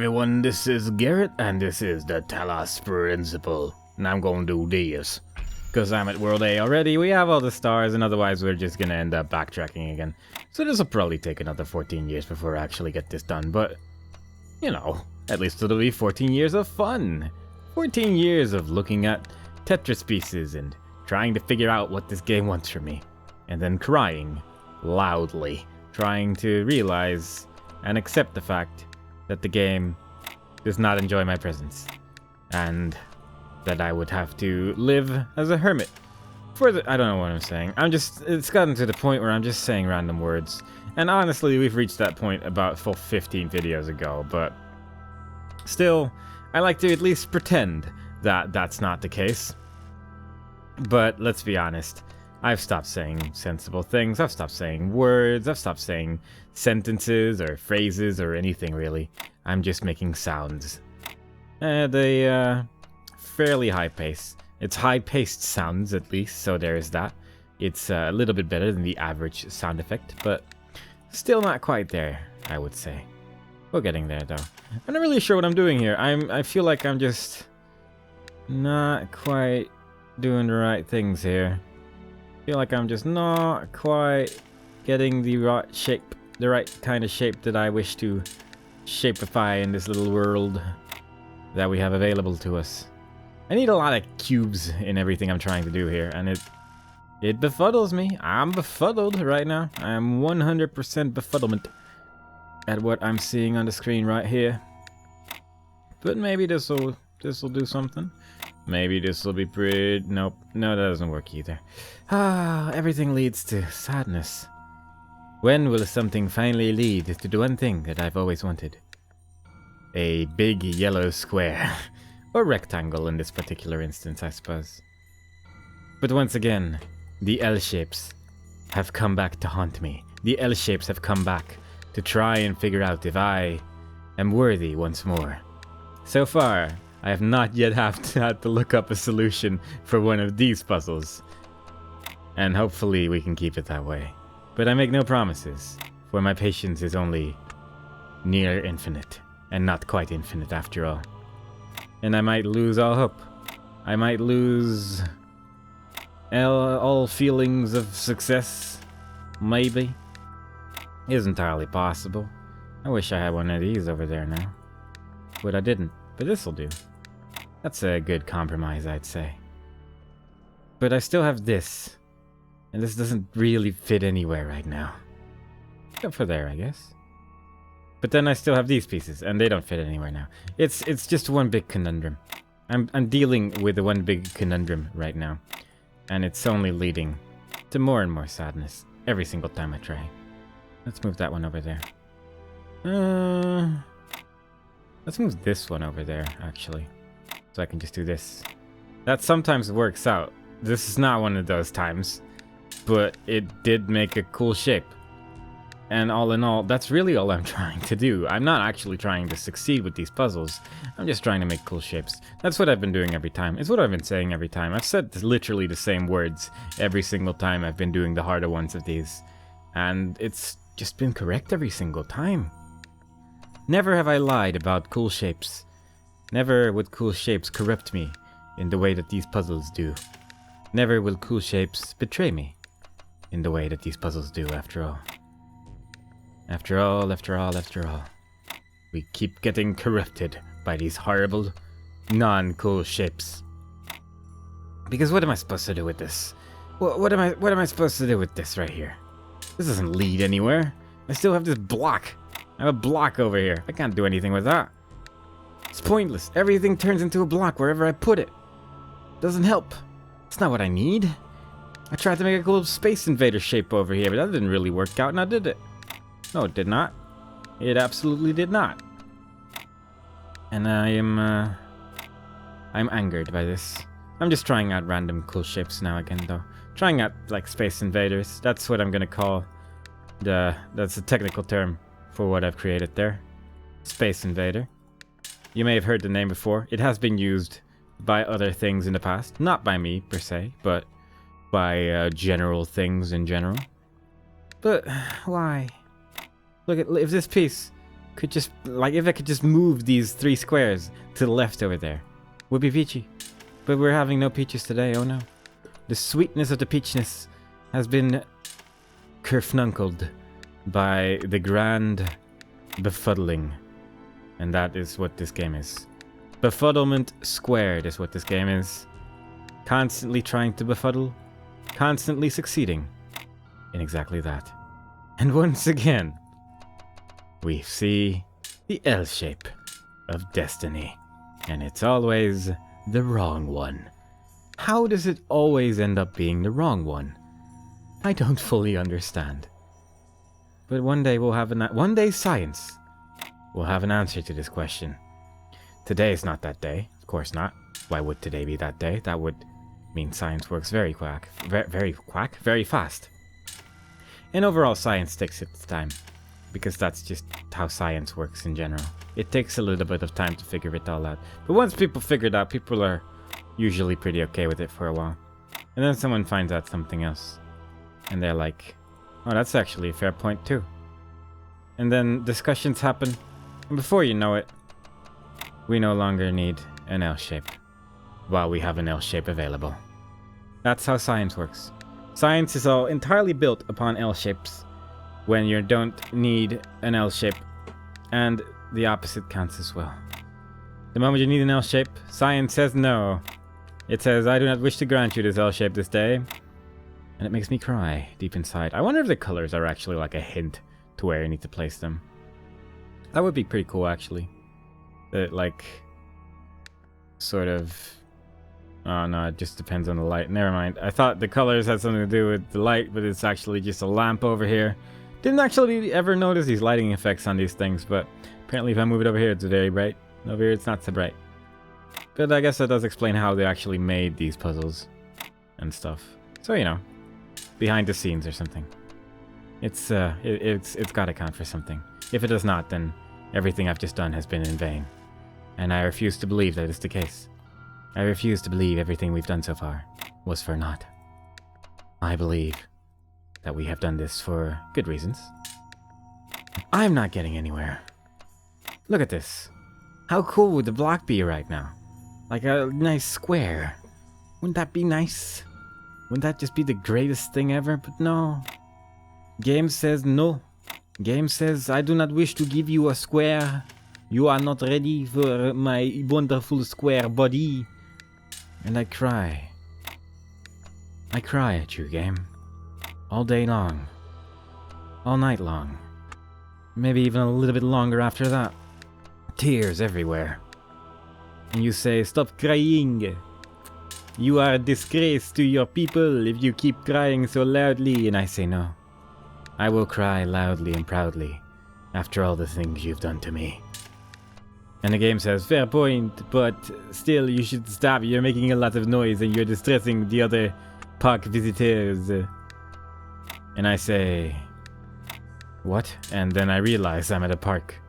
everyone, this is Garrett, and this is the Talos Principle. And I'm gonna do this. Because I'm at World A already, we have all the stars, and otherwise we're just gonna end up backtracking again. So this will probably take another 14 years before I actually get this done, but, you know, at least it'll be 14 years of fun. 14 years of looking at Tetris pieces and trying to figure out what this game wants from me. And then crying loudly, trying to realize and accept the fact that the game does not enjoy my presence, and that I would have to live as a hermit I don't know what I'm saying. It's gotten to the point where I'm just saying random words, and honestly, we've reached that point about 15 videos ago, but still, I like to at least pretend that that's not the case. But let's be honest, I've stopped saying sensible things, I've stopped saying words, I've stopped saying sentences or phrases or anything really. I'm just making sounds. At a fairly high pace. It's high-paced sounds at least, so there is that. It's a little bit better than the average sound effect, but still not quite there, I would say. We're getting there though. I'm not really sure what I'm doing here. I feel like I'm just not quite doing the right things here. I feel like I'm just not quite getting the right shape, the right kind of shape that I wish to shapeify in this little world that we have available to us. I need a lot of cubes in everything I'm trying to do here, and it befuddles me. I'm befuddled right now. I'm 100% befuddlement at what I'm seeing on the screen right here. But maybe this'll do something. Maybe this will be pretty... Nope. No, that doesn't work either. Everything leads to sadness. When will something finally lead to the one thing that I've always wanted? A big yellow square. Or rectangle in this particular instance, I suppose. But once again, the L-shapes have come back to haunt me. The L-shapes have come back to try and figure out if I am worthy once more. So far, I have not yet had to look up a solution for one of these puzzles. And hopefully we can keep it that way. But I make no promises, for my patience is only near infinite, and not quite infinite after all. And I might lose all hope. I might lose all feelings of success, maybe. Is entirely possible. I wish I had one of these over there now. But I didn't. But this'll do. That's a good compromise, I'd say. But I still have this. And this doesn't really fit anywhere right now. Except for there, I guess. But then I still have these pieces, and they don't fit anywhere now. It's just one big conundrum. I'm dealing with the one big conundrum right now. And it's only leading to more and more sadness every single time I try. Let's move that one over there. Let's move this one over there, actually. So I can just do this. That sometimes works out. This is not one of those times. But it did make a cool shape. And all in all, that's really all I'm trying to do. I'm not actually trying to succeed with these puzzles. I'm just trying to make cool shapes. That's what I've been doing every time. It's what I've been saying every time. I've said literally the same words every single time I've been doing the harder ones of these. And it's just been correct every single time. Never have I lied about cool shapes. Never would cool shapes corrupt me in the way that these puzzles do. Never will cool shapes betray me in the way that these puzzles do, after all. After all, we keep getting corrupted by these horrible, non-cool shapes. Because what am I supposed to do with this? What am I supposed to do with this right here? This doesn't lead anywhere. I still have this block. I have a block over here. I can't do anything with that. It's pointless. Everything turns into a block wherever I put it. Doesn't help. It's not what I need. I tried to make a cool Space Invader shape over here, but that didn't really work out, now did it? No, it did not. It absolutely did not. And I'm angered by this. I'm just trying out random cool shapes now again, though. Trying out, like, Space Invaders. That's what I'm gonna call that's the technical term for what I've created there. Space Invader. You may have heard the name before. It has been used by other things in the past. Not by me, per se, but by general things in general. But why? Look at if this piece could just, like, if I could just move these 3 squares to the left over there, would be peachy. But we're having no peaches today, oh no. The sweetness of the peachness has been kerfnunkled by the grand befuddling. And that is what this game is. Befuddlement squared is what this game is. Constantly trying to befuddle, constantly succeeding in exactly that. And once again, we see the L shape of destiny. And it's always the wrong one. How does it always end up being the wrong one? I don't fully understand. But one day we'll have one day science will have an answer to this question. Today is not that day. Of course not. Why would today be that day? That would mean science works very fast. And overall, science takes its time, because that's just how science works in general. It takes a little bit of time to figure it all out. But once people figure it out, people are usually pretty okay with it for a while. And then someone finds out something else. And they're like, oh, that's actually a fair point too. And then discussions happen. And before you know it, we no longer need an L shape, while we have an L shape available. That's how science works. Science is all entirely built upon L shapes when you don't need an L shape, and the opposite counts as well. The moment you need an L shape, science says no. It says, I do not wish to grant you this L shape this day. And it makes me cry deep inside. I wonder if the colors are actually like a hint to where you need to place them. That would be pretty cool, actually. Like, sort of... Oh no, it just depends on the light. Never mind. I thought the colors had something to do with the light, but it's actually just a lamp over here. Didn't actually ever notice these lighting effects on these things, but apparently if I move it over here, it's very bright. Over here, it's not so bright. But I guess that does explain how they actually made these puzzles and stuff. So, you know, behind the scenes or something. It's gotta count for something. If it does not, then everything I've just done has been in vain. And I refuse to believe that is the case. I refuse to believe everything we've done so far was for naught. I believe that we have done this for good reasons. I'm not getting anywhere. Look at this. How cool would the block be right now? Like a nice square. Wouldn't that be nice? Wouldn't that just be the greatest thing ever? But no. Game says no. Game says, I do not wish to give you a square. You are not ready for my wonderful square body. And I cry. I cry at you, game. All day long. All night long. Maybe even a little bit longer after that. Tears everywhere. And you say, stop crying. You are a disgrace to your people if you keep crying so loudly. And I say no. I will cry loudly and proudly after all the things you've done to me. And the game says, fair point, but still you should stop. You're making a lot of noise and you're distressing the other park visitors. And I say, what? And then I realize I'm at a park.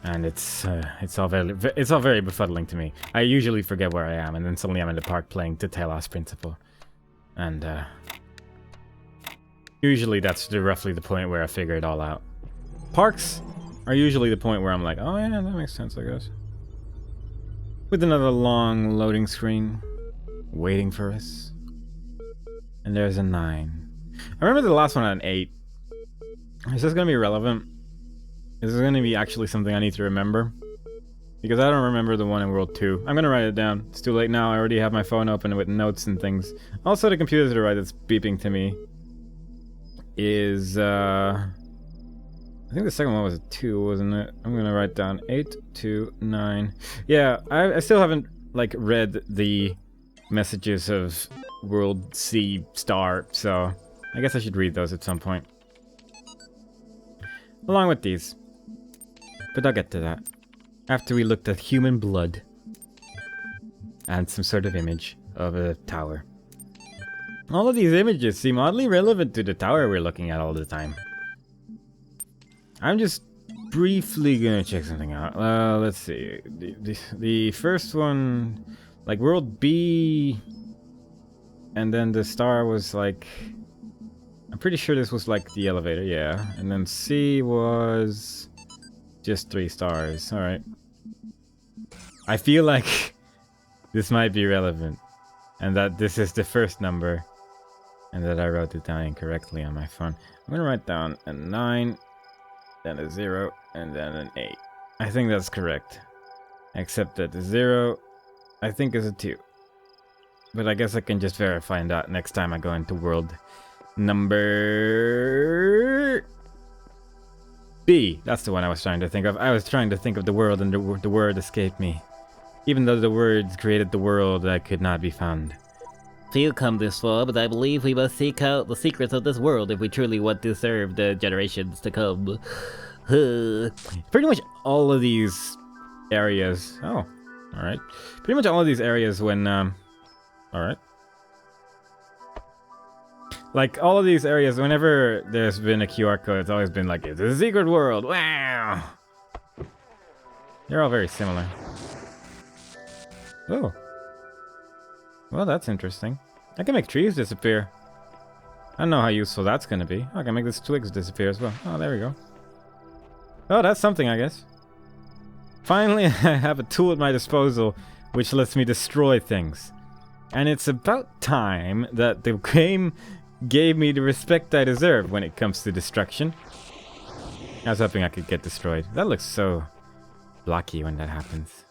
And it's all very befuddling to me. I usually forget where I am, and then suddenly I'm in the park playing the Talos Principle. And usually that's roughly the point where I figure it all out. Parks are usually the point where I'm like, oh yeah, that makes sense, I guess. With another long loading screen waiting for us. And there's a 9. I remember the last one had an 8. Is this going to be relevant? Is this going to be actually something I need to remember? Because I don't remember the one in World 2. I'm going to write it down. It's too late now. I already have my phone open with notes and things. Also, the computer to the right that's beeping to me is, I think the second one was a 2, wasn't it? I'm going to write down 8, 2, 9. Yeah, I still haven't, like, read the messages of World C Star, so I guess I should read those at some point. Along with these. But I'll get to that. After we looked at human blood. And some sort of image of a tower. All of these images seem oddly relevant to the tower we're looking at all the time. I'm just briefly gonna check something out. Let's see. The first one, like World B, and then the star was like, I'm pretty sure this was like the elevator, yeah. And then C was Just 3 stars. Alright. I feel like this might be relevant. And that this is the first number. And that I wrote it down incorrectly on my phone. I'm gonna write down a 9, then a 0, and then an 8. I think that's correct. Except that the 0, I think, is a 2. But I guess I can just verify that next time I go into world number B. That's the one I was trying to think of. I was trying to think of the world and the word escaped me. Even though the words created the world that could not be found. Few come this far, but I believe we must seek out the secrets of this world if we truly want to serve the generations to come. Pretty much all of these areas... Oh, alright. Pretty much all of these areas when... Alright. Like, all of these areas, whenever there's been a QR code, it's always been like, it's a secret world! Wow! They're all very similar. Oh. Well, that's interesting. I can make trees disappear. I don't know how useful that's gonna be. I can make these twigs disappear as well. Oh, there we go. Oh, that's something, I guess. Finally, I have a tool at my disposal which lets me destroy things. And it's about time that the game gave me the respect I deserve when it comes to destruction. I was hoping I could get destroyed. That looks so blocky when that happens.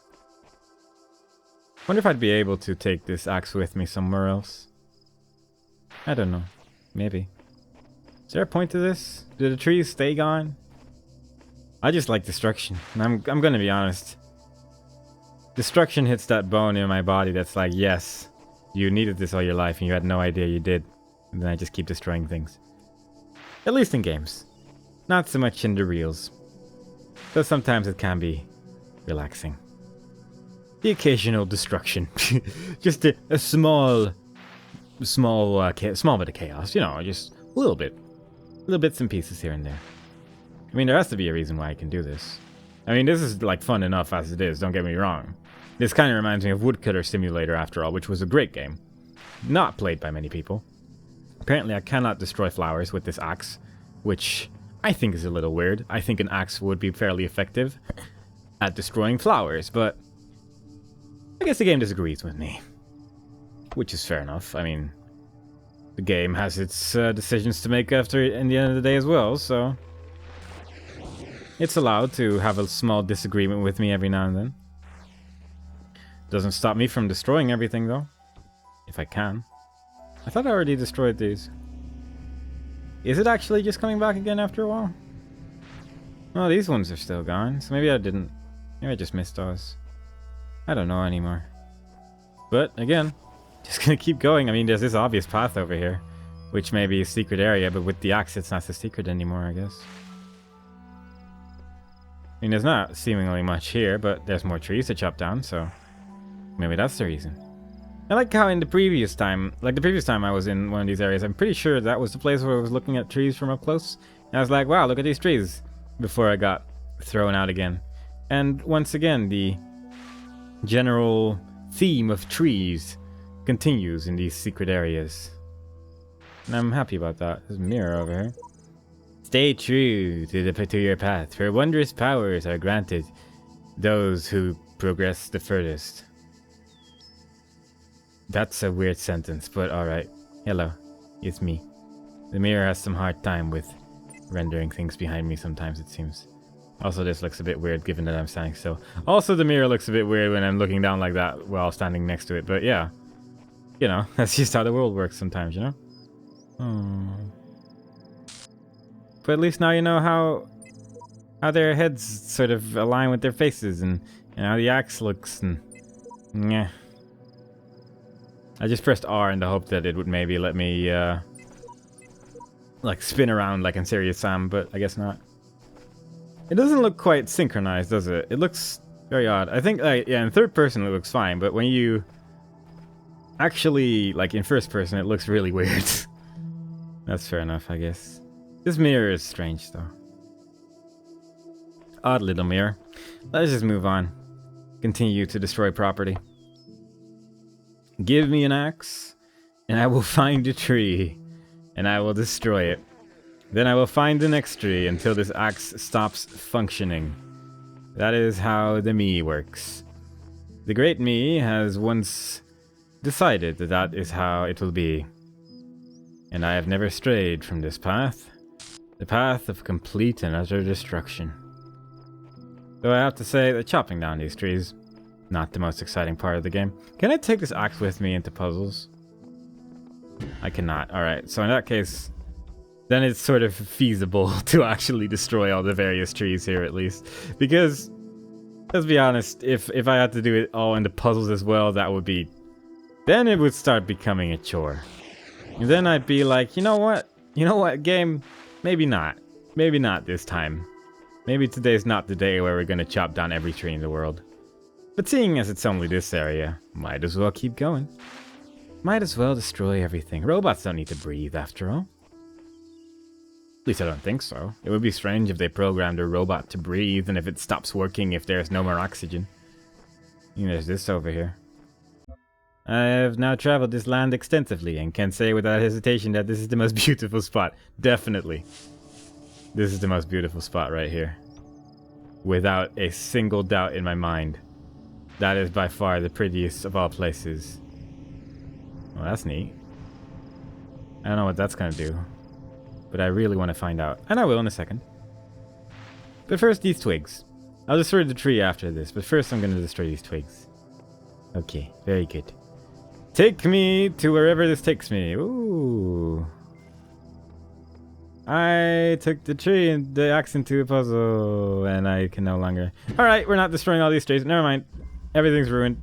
Wonder if I'd be able to take this axe with me somewhere else. I don't know. Maybe. Is there a point to this? Do the trees stay gone? I just like destruction. And I'm gonna be honest. Destruction hits that bone in my body that's like, yes, you needed this all your life and you had no idea you did. And then I just keep destroying things. At least in games. Not so much in the reels. Though sometimes it can be relaxing. The occasional destruction. Just a small bit of chaos. You know, just a little bit. Little bits and pieces here and there. I mean, there has to be a reason why I can do this. I mean, this is like fun enough as it is, don't get me wrong. This kind of reminds me of Woodcutter Simulator after all, which was a great game. Not played by many people. Apparently I cannot destroy flowers with this axe, which I think is a little weird. I think an axe would be fairly effective at destroying flowers, but I guess the game disagrees with me. Which is fair enough. I mean, the game has its decisions to make after in the end of the day as well, so it's allowed to have a small disagreement with me every now and then. Doesn't stop me from destroying everything though, if I can. I thought I already destroyed these. Is it actually just coming back again after a while? Oh, these ones are still gone, so maybe I didn't. Maybe I just missed those. I don't know anymore. But again, just gonna keep going. I mean, there's this obvious path over here, which may be a secret area, but with the axe it's not so secret anymore, I guess. I mean, there's not seemingly much here, but there's more trees to chop down, so maybe that's the reason. I like how in the previous time I was in one of these areas, I'm pretty sure that was the place where I was looking at trees from up close. And I was like, wow, look at these trees, before I got thrown out again. And once again, the general theme of trees continues in these secret areas. And I'm happy about that. There's a mirror over here. Stay true to your path, for wondrous powers are granted those who progress the furthest. That's a weird sentence, but alright. Hello, it's me. The mirror has some hard time with rendering things behind me sometimes, it seems. Also, this looks a bit weird given that I'm standing still. Also, the mirror looks a bit weird when I'm looking down like that while standing next to it, but yeah. You know, that's just how the world works sometimes, you know? Oh. But at least now you know how their heads sort of align with their faces and how the axe looks and... yeah. I just pressed R in the hope that it would maybe let me, like, spin around like in Serious Sam, but I guess not. It doesn't look quite synchronized, does it? It looks very odd. I think, like, yeah, in third person it looks fine, but when you actually, like, in first person, it looks really weird. That's fair enough, I guess. This mirror is strange, though. Odd little mirror. Let's just move on. Continue to destroy property. Give me an axe, and I will find a tree, and I will destroy it. Then I will find the next tree until this axe stops functioning. That is how the me works. The great me has once decided that that is how it will be. And I have never strayed from this path. The path of complete and utter destruction. Though I have to say that chopping down these trees, not the most exciting part of the game. Can I take this axe with me into puzzles? I cannot. Alright, so in that case, then it's sort of feasible to actually destroy all the various trees here at least. Because, let's be honest, if I had to do it all in the puzzles as well, that would be... then it would start becoming a chore. And then I'd be like, you know what? You know what, game? Maybe not. Maybe not this time. Maybe today's not the day where we're gonna chop down every tree in the world. But seeing as it's only this area, might as well keep going. Might as well destroy everything. Robots don't need to breathe after all. At least I don't think so. It would be strange if they programmed a robot to breathe and if it stops working if there's no more oxygen. There's this over here. I have now traveled this land extensively and can say without hesitation that this is the most beautiful spot. Definitely. This is the most beautiful spot right here. Without a single doubt in my mind. That is by far the prettiest of all places. Well, that's neat. I don't know what that's gonna do. But I really want to find out. And I will in a second. But first, these twigs. I'll destroy the tree after this, but first I'm gonna destroy these twigs. Okay, very good. Take me to wherever this takes me. Ooh. I took the tree and the axe into a puzzle, and I can no longer... Alright, we're not destroying all these trees. Never mind. Everything's ruined.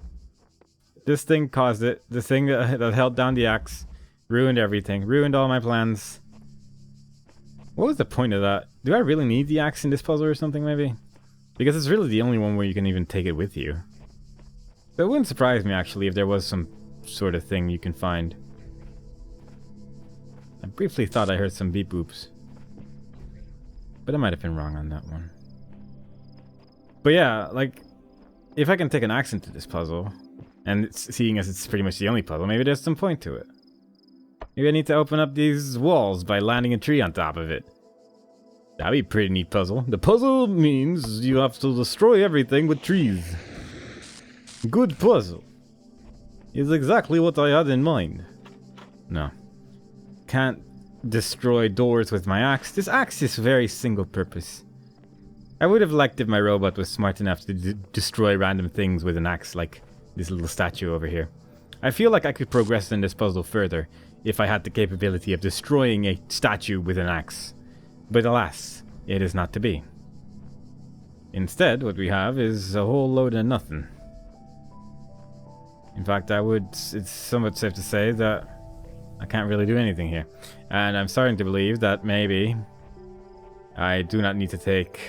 This thing caused it. The thing that held down the axe ruined everything. Ruined all my plans. What was the point of that? Do I really need the axe in this puzzle or something, maybe? Because it's really the only one where you can even take it with you. So it wouldn't surprise me, actually, if there was some sort of thing you can find. I briefly thought I heard some beep boops. But I might have been wrong on that one. But yeah, like, if I can take an axe into this puzzle, and seeing as it's pretty much the only puzzle, maybe there's some point to it. Maybe I need to open up these walls by landing a tree on top of it. That'd be a pretty neat puzzle. The puzzle means you have to destroy everything with trees. Good puzzle. Is exactly what I had in mind. No. Can't destroy doors with my axe. This axe is very single purpose. I would have liked if my robot was smart enough to destroy random things with an axe, like this little statue over here. I feel like I could progress in this puzzle further if I had the capability of destroying a statue with an axe. But alas, it is not to be. Instead, what we have is a whole load of nothing. In fact, it's somewhat safe to say that I can't really do anything here. And I'm starting to believe that maybe I do not need to take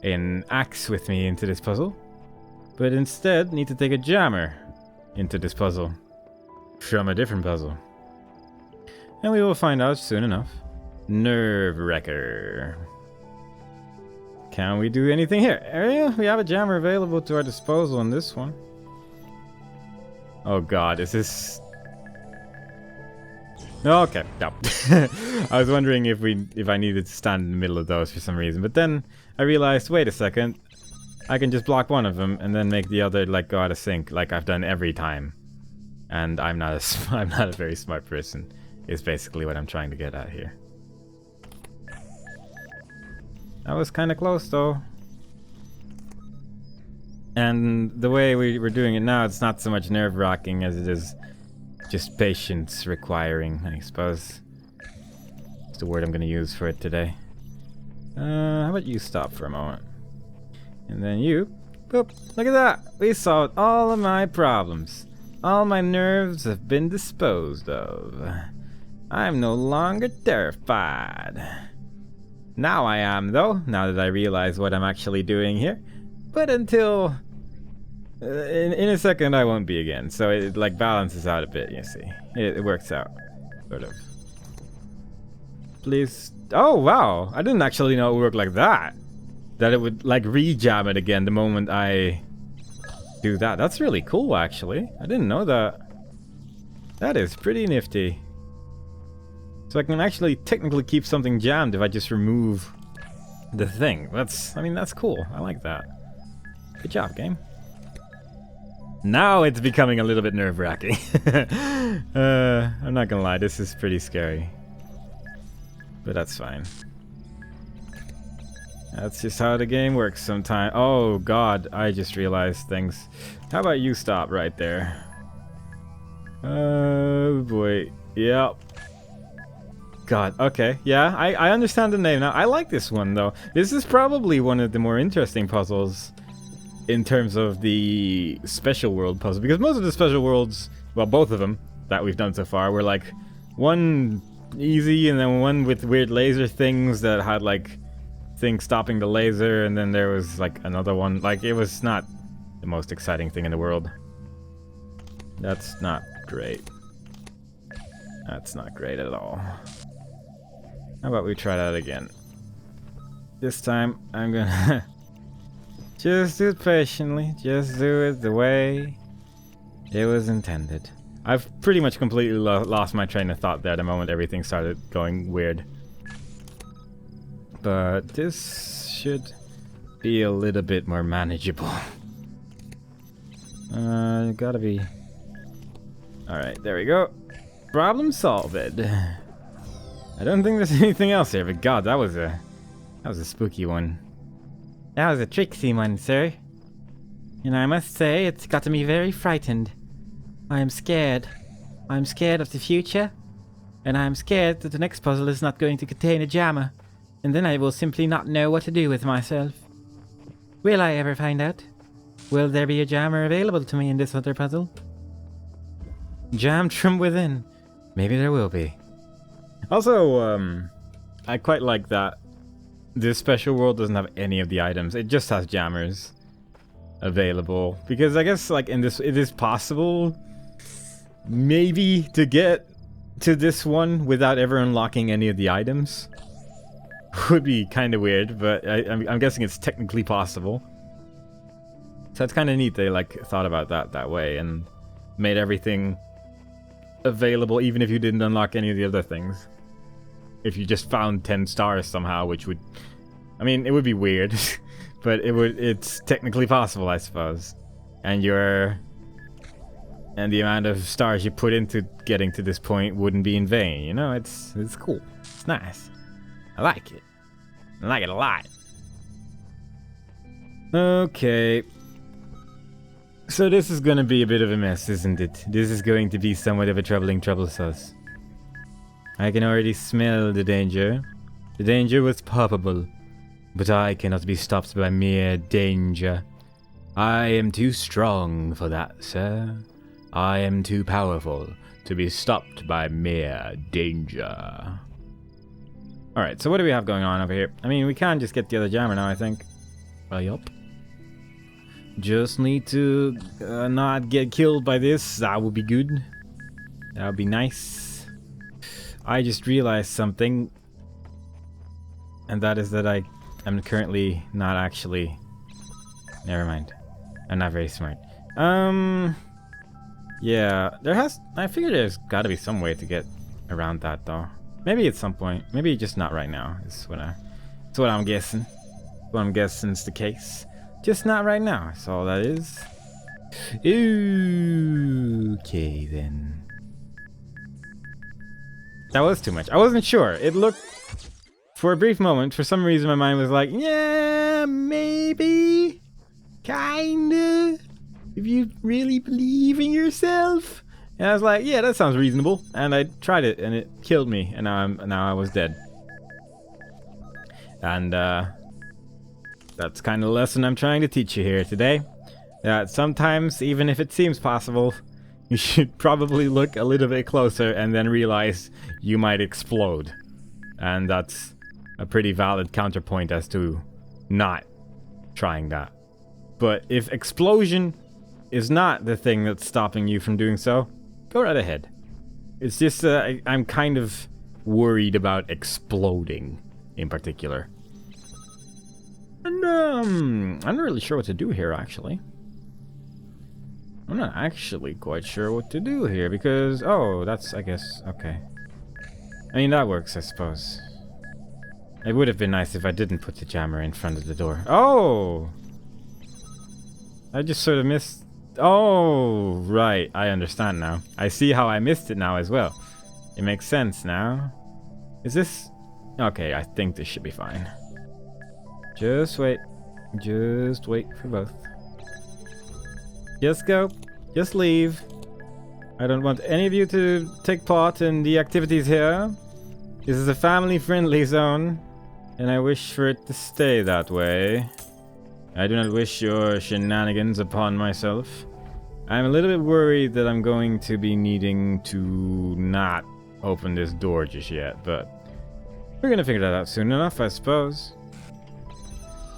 an axe with me into this puzzle, but instead need to take a jammer into this puzzle from a different puzzle. And we will find out soon enough. Nerve Wrecker. Can we do anything here? Yeah, we have a jammer available to our disposal in this one. Oh god, is this... Okay, no. I was wondering if I needed to stand in the middle of those for some reason, but then I realized, wait a second, I can just block one of them and then make the other like go out of sync, like I've done every time. And I'm not a very smart person, is basically what I'm trying to get at here. That was kind of close though. And the way we're doing it now, it's not so much nerve-wracking as it is just patience requiring, I suppose. That's the word I'm going to use for it today. How about you stop for a moment? And then you... Boop! Look at that! We solved all of my problems. All my nerves have been disposed of. I'm no longer terrified. Now I am, though, now that I realize what I'm actually doing here. But until... in a second I won't be again, so it like balances out a bit, you see. It works out, sort of. Please... Oh, wow! I didn't actually know it would work like that. That it would like re-jam it again the moment I do that. That's really cool, actually. I didn't know that. That is pretty nifty. So I can actually technically keep something jammed if I just remove the thing. I mean, that's cool. I like that. Good job, game. Now it's becoming a little bit nerve-wracking. I'm not gonna lie, this is pretty scary. But that's fine. That's just how the game works sometimes. Oh god, I just realized things. How about you stop right there? Oh boy. Yep. God, okay. Yeah, I understand the name now. I like this one though. This is probably one of the more interesting puzzles in terms of the special world puzzle, because most of the special worlds, well, both of them that we've done so far were like one easy and then one with weird laser things that had like things stopping the laser, and then there was like another one. Like, it was not the most exciting thing in the world. That's not great. That's not great at all. How about we try that again? This time I'm gonna just do it patiently, just do it the way it was intended. I've pretty much completely lost my train of thought there the moment everything started going weird. But this should be a little bit more manageable. Gotta be... Alright, there we go. Problem solved. I don't think there's anything else here, but god, that was a spooky one. That was a tricksy one, sir. And I must say, it's got me very frightened. I am scared. I'm scared of the future. And I'm scared that the next puzzle is not going to contain a jammer. And then I will simply not know what to do with myself. Will I ever find out? Will there be a jammer available to me in this other puzzle? Jammed from within. Maybe there will be. Also, I quite like that this special world doesn't have any of the items. It just has jammers available. Because I guess, like, in this, it is possible maybe to get to this one without ever unlocking any of the items. Would be kind of weird, but I'm guessing it's technically possible. So it's kind of neat they, like, thought about that way and made everything available even if you didn't unlock any of the other things. If you just found 10 stars somehow, which would... I mean, it would be weird, but it's technically possible, I suppose. And the amount of stars you put into getting to this point wouldn't be in vain, you know? It's cool. It's nice. I like it. I like it a lot. Okay. So this is gonna be a bit of a mess, isn't it? This is going to be somewhat of a troubling troublesauce. I can already smell the danger. The danger was palpable, but I cannot be stopped by mere danger. I am too strong for that, sir. I am too powerful to be stopped by mere danger. Alright, so what do we have going on over here? I mean, we can just get the other jammer now, I think. Well, yup. Just need to not get killed by this. That would be good. That would be nice. I just realized something, and that is that I am currently not actually... Never mind. I'm not very smart. Yeah, I figure there's gotta be some way to get around that, though. Maybe at some point. Maybe just not right now, is what I'm guessing. What I'm guessing is the case. Just not right now, that's all that is. Okay, then. That was too much. I wasn't sure. It looked... For a brief moment, for some reason my mind was like, yeah, maybe. Kinda. If you really believe in yourself. And I was like, yeah, that sounds reasonable. And I tried it, and it killed me. And now I was dead. And, that's kind of the lesson I'm trying to teach you here today. That sometimes, even if it seems possible, you should probably look a little bit closer and then realize you might explode. And that's a pretty valid counterpoint as to not trying that. But if explosion is not the thing that's stopping you from doing so, go right ahead. It's just I'm kind of worried about exploding in particular. And I'm not really sure what to do here, actually. I'm not actually quite sure what to do here because... Oh, that's, I guess, okay. I mean, that works, I suppose. It would have been nice if I didn't put the jammer in front of the door. Oh! I just sort of missed... Oh, right. I understand now. I see how I missed it now as well. It makes sense now. Is this... Okay, I think this should be fine. Just wait. Just wait for both. Just go. Just leave. I don't want any of you to take part in the activities here. This is a family-friendly zone, and I wish for it to stay that way. I do not wish your shenanigans upon myself. I'm a little bit worried that I'm going to be needing to not open this door just yet, but we're gonna figure that out soon enough, I suppose.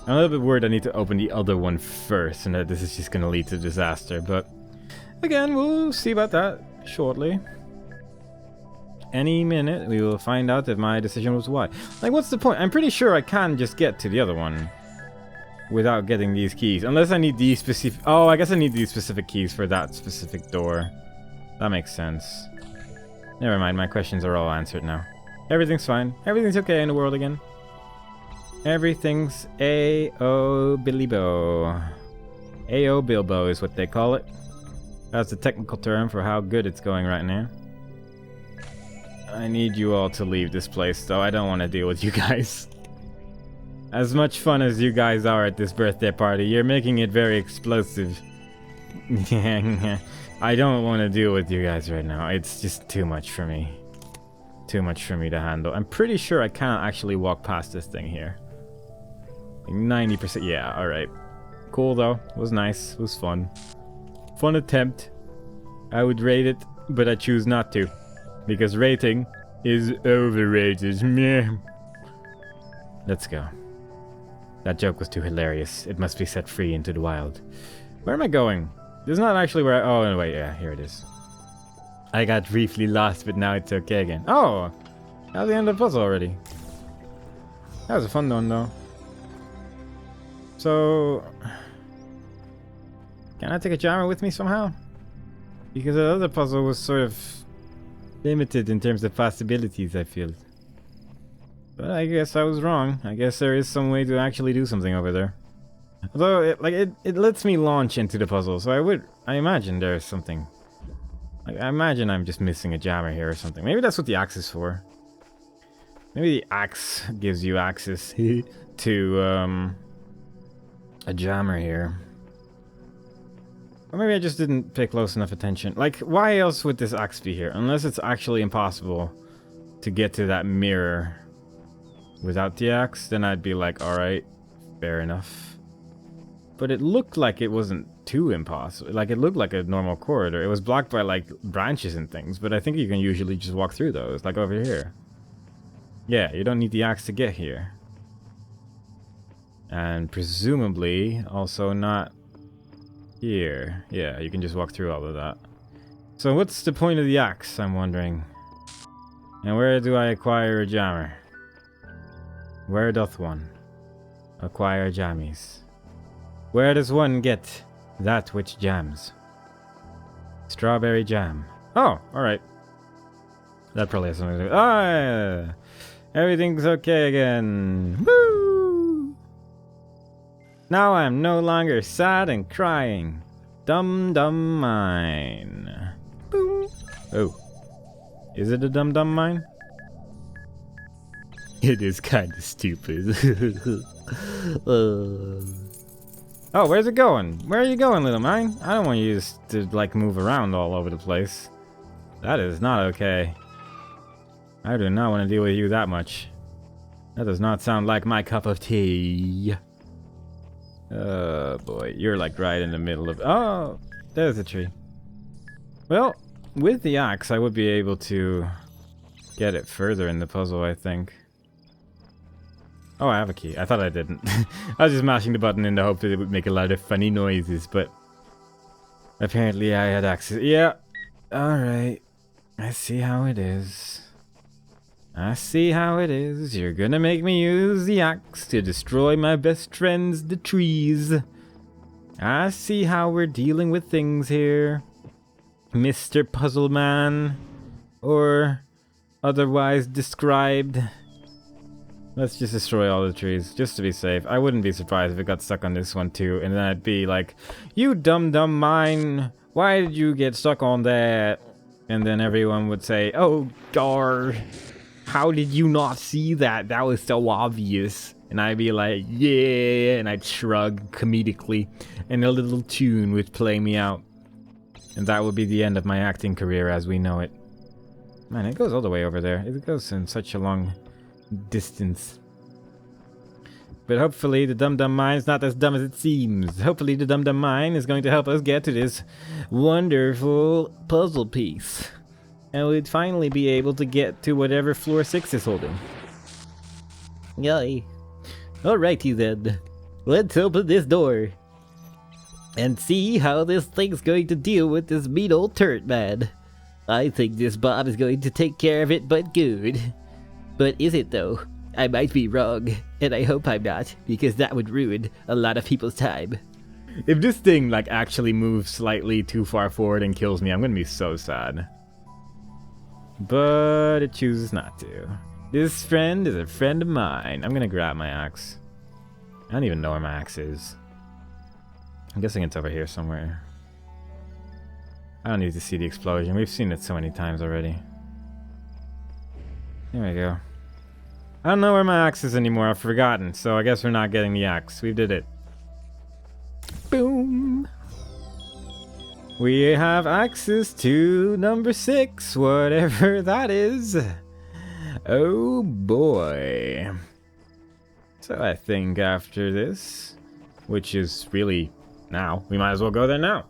I'm a little bit worried I need to open the other one first, and that this is just gonna lead to disaster, but again, we'll see about that shortly. Any minute, we will find out if my decision was wise. Like, what's the point? I'm pretty sure I can just get to the other one without getting these keys. Unless I need these specific... Oh, I guess I need these specific keys for that specific door. That makes sense. Never mind, my questions are all answered now. Everything's fine. Everything's okay in the world again. Everything's A-O Bilbo. A-O Bilbo is what they call it. That's the technical term for how good it's going right now. I need you all to leave this place, though. I don't want to deal with you guys. As much fun as you guys are at this birthday party, you're making it very explosive. I don't want to deal with you guys right now. It's just too much for me. Too much for me to handle. I'm pretty sure I can't actually walk past this thing here. Like 90%. Yeah, alright. Cool, though. It was nice. It was fun. Fun attempt. I would rate it, but I choose not to. Because rating is overrated. Meh. Let's go. That joke was too hilarious. It must be set free into the wild. Where am I going? This is not actually where I... Oh, no, wait, yeah, here it is. I got briefly lost, but now it's okay again. Oh! That was the end of the puzzle already. That was a fun one, though. So... Can I take a jammer with me somehow? Because the other puzzle was sort of... limited in terms of possibilities, I feel. But I guess I was wrong. I guess there is some way to actually do something over there. Although, it lets me launch into the puzzle, so I imagine there's something. Like, I imagine I'm just missing a jammer here or something. Maybe that's what the axe is for. Maybe the axe gives you access to, a jammer here. Or maybe I just didn't pay close enough attention. Like, why else would this axe be here? Unless it's actually impossible to get to that mirror without the axe, then I'd be like, alright, fair enough. But it looked like it wasn't too impossible. Like, it looked like a normal corridor. It was blocked by, like, branches and things, but I think you can usually just walk through those, like over here. Yeah, you don't need the axe to get here. And presumably, also not here. Yeah, you can just walk through all of that. So what's the point of the axe, I'm wondering? And where do I acquire a jammer? Where doth one acquire jammies? Where does one get that which jams? Strawberry jam. Oh, alright. That probably has something to do with... Ah! Everything's okay again. Woo! Now I'm no longer sad and crying. Dum dum mine. Boom. Oh. Is it a dum dum mine? It is kind of stupid. Oh, where's it going? Where are you going, little mine? I don't want you just to, like, move around all over the place. That is not okay. I do not want to deal with you that much. That does not sound like my cup of tea. Oh, boy. You're, like, right in the middle of... Oh, there's a tree. Well, with the axe, I would be able to get it further in the puzzle, I think. Oh, I have a key. I thought I didn't. I was just mashing the button in the hope that it would make a lot of funny noises, but apparently I had access. Yeah. Alright. I see how it is. I see how it is. You're gonna make me use the axe to destroy my best friends, the trees. I see how we're dealing with things here, Mr. Puzzle Man, or otherwise described. Let's just destroy all the trees, just to be safe. I wouldn't be surprised if it got stuck on this one too, and then I'd be like, you dumb mine, why did you get stuck on that? And then everyone would say, oh, gar, how did you not see that? That was so obvious. And I'd be like, yeah, and I'd shrug comedically, and a little tune would play me out. And that would be the end of my acting career as we know it. Man, it goes all the way over there. It goes in such a long distance. But hopefully the dum-dum mine is not as dumb as it seems. Hopefully the dum-dum mine is going to help us get to this wonderful puzzle piece. And we'd finally be able to get to whatever floor 6 is holding. Yay. Alrighty then. Let's open this door. And see how this thing's going to deal with this mean old turret man. I think this Bob is going to take care of it, but good. But is it though? I might be wrong, and I hope I'm not, because that would ruin a lot of people's time. If this thing like actually moves slightly too far forward and kills me, I'm gonna be so sad. But it chooses not to. This friend is a friend of mine. I'm gonna grab my axe. I don't even know where my axe is. I'm guessing it's over here somewhere. I don't need to see the explosion. We've seen it so many times already. Here we go. I don't know where my axe is anymore. I've forgotten. So I guess we're not getting the axe. We did it. Boom. We have access to number 6, whatever that is. Oh boy. So I think after this, which is really now, we might as well go there now.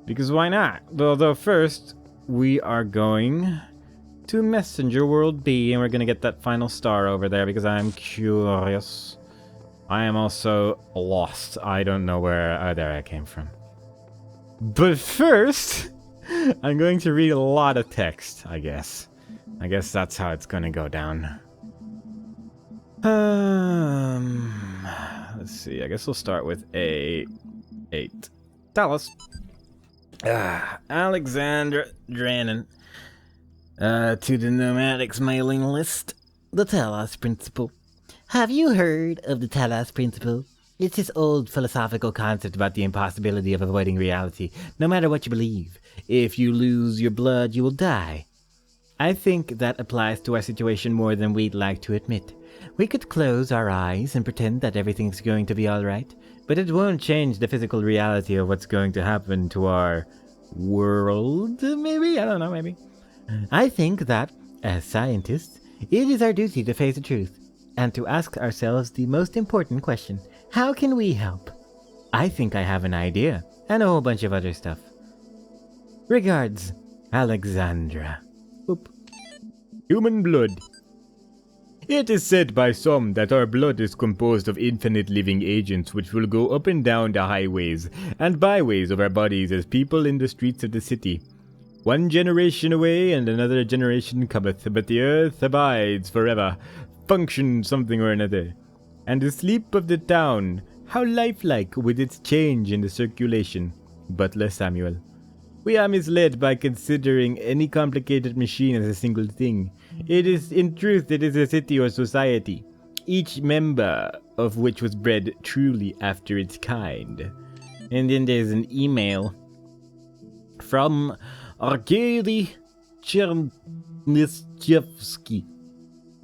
Because why not? Although first, we are going to Messenger World B, and we're going to get that final star over there because I'm curious. I am also lost. I don't know where there I came from. But first, I'm going to read a lot of text, I guess. I guess that's how it's going to go down. Let's see. I guess we'll start with A8. Talos. Alexandra Drannon. To the Nomadics mailing list. The Talos Principle. Have you heard of the Talos Principle? It's this old philosophical concept about the impossibility of avoiding reality, no matter what you believe. If you lose your blood, you will die. I think that applies to our situation more than we'd like to admit. We could close our eyes and pretend that everything's going to be alright, but it won't change the physical reality of what's going to happen to our world, maybe? I don't know, maybe. I think that, as scientists, it is our duty to face the truth, and to ask ourselves the most important question. How can we help? I think I have an idea, and a whole bunch of other stuff. Regards, Alexandra. Oop. Human blood. It is said by some that our blood is composed of infinite living agents which will go up and down the highways and byways of our bodies as people in the streets of the city. One generation away and another generation cometh, but the earth abides forever, function something or another. And the sleep of the town, how lifelike with its change in the circulation. Butler Samuel. We are misled by considering any complicated machine as a single thing. It is, in truth, it is a city or society, each member of which was bred truly after its kind. And then there's an email from Arkady Chernyshevsky.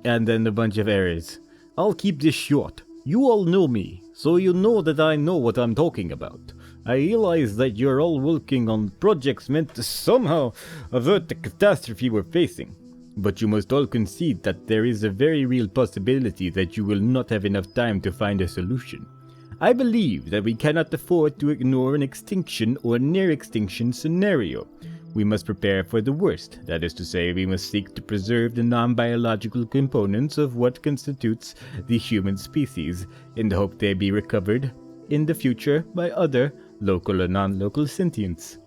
And then a bunch of errors. I'll keep this short. You all know me, so you know that I know what I'm talking about. I realize that you're all working on projects meant to somehow avert the catastrophe we're facing. But you must all concede that there is a very real possibility that you will not have enough time to find a solution. I believe that we cannot afford to ignore an extinction or near-extinction scenario. We must prepare for the worst, that is to say, we must seek to preserve the non-biological components of what constitutes the human species, in the hope they be recovered in the future by other local or non-local sentients.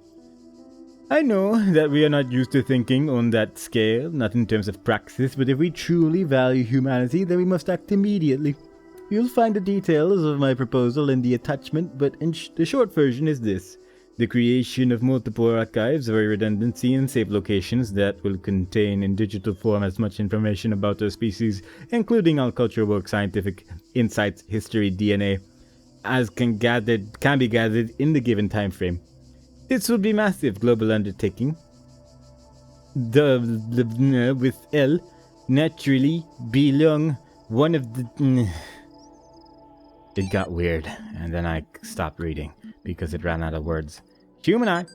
I know that we are not used to thinking on that scale, not in terms of praxis, but if we truly value humanity, then we must act immediately. You'll find the details of my proposal in the attachment, but the short version is this. The creation of multiple archives for redundancy and safe locations that will contain in digital form as much information about our species, including all cultural work, scientific insights, history, DNA, as can be gathered in the given time frame. This would be massive global undertaking. With L naturally belong one of the. It got weird, and then I stopped reading because it ran out of words. Human eye.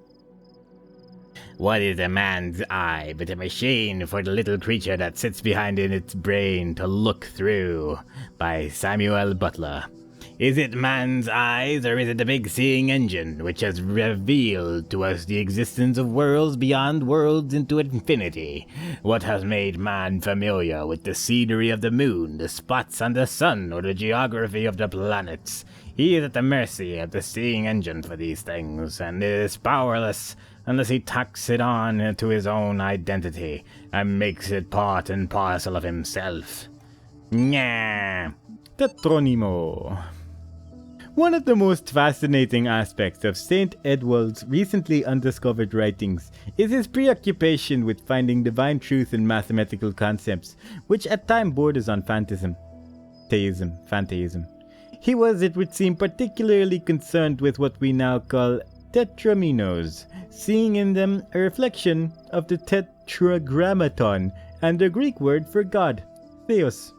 What is a man's eye but a machine for the little creature that sits behind in its brain to look through? By Samuel Butler. Is it man's eyes, or is it the big seeing engine which has revealed to us the existence of worlds beyond worlds into infinity? What has made man familiar with the scenery of the moon, the spots on the sun, or the geography of the planets? He is at the mercy of the seeing engine for these things, and is powerless unless he tacks it on to his own identity and makes it part and parcel of himself. Nyah. Tetronimo. One of the most fascinating aspects of St. Edward's recently undiscovered writings is his preoccupation with finding divine truth in mathematical concepts, which at times borders on fantasism. He was, it would seem, particularly concerned with what we now call tetraminos, seeing in them a reflection of the tetragrammaton and the Greek word for God, theos.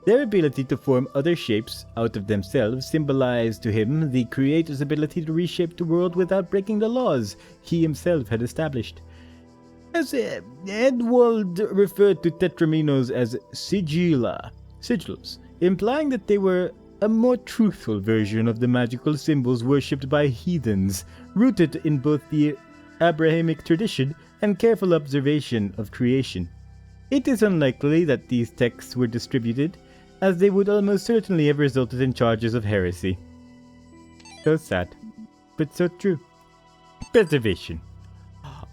Their ability to form other shapes out of themselves symbolized to him the Creator's ability to reshape the world without breaking the laws he himself had established. As Edward referred to tetraminos as sigils, implying that they were a more truthful version of the magical symbols worshipped by heathens, rooted in both the Abrahamic tradition and careful observation of creation. It is unlikely that these texts were distributed, as they would almost certainly have resulted in charges of heresy. So sad, but so true. Preservation.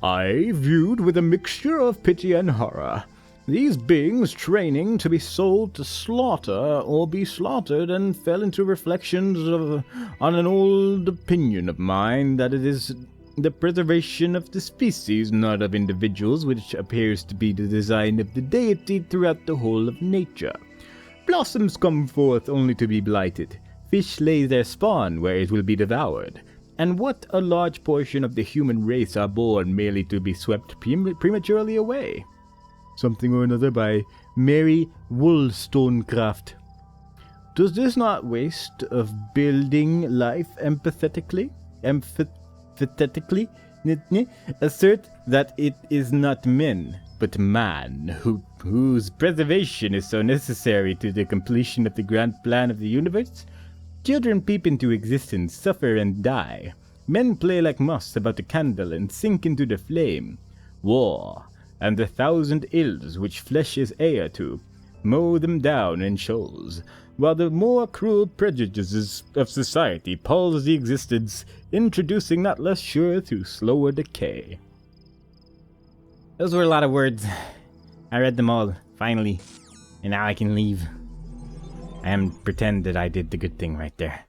I viewed with a mixture of pity and horror these beings training to be sold to slaughter or be slaughtered, and fell into reflections on an old opinion of mine that it is the preservation of the species, not of individuals, which appears to be the design of the deity throughout the whole of nature. Blossoms come forth only to be blighted. Fish lay their spawn where it will be devoured. And what a large portion of the human race are born merely to be swept prematurely away. Something or another by Mary Wollstonecraft. Does this not waste of building life empathetically assert that it is not men, but man, whose preservation is so necessary to the completion of the grand plan of the universe? Children peep into existence, suffer and die. Men play like moths about a candle and sink into the flame. War, and the thousand ills which flesh is heir to, mow them down in shoals, while the more cruel prejudices of society palls the existence, introducing not less sure to slower decay. Those were a lot of words. I read them all, finally, and now I can leave. I am pretend that I did the good thing right there.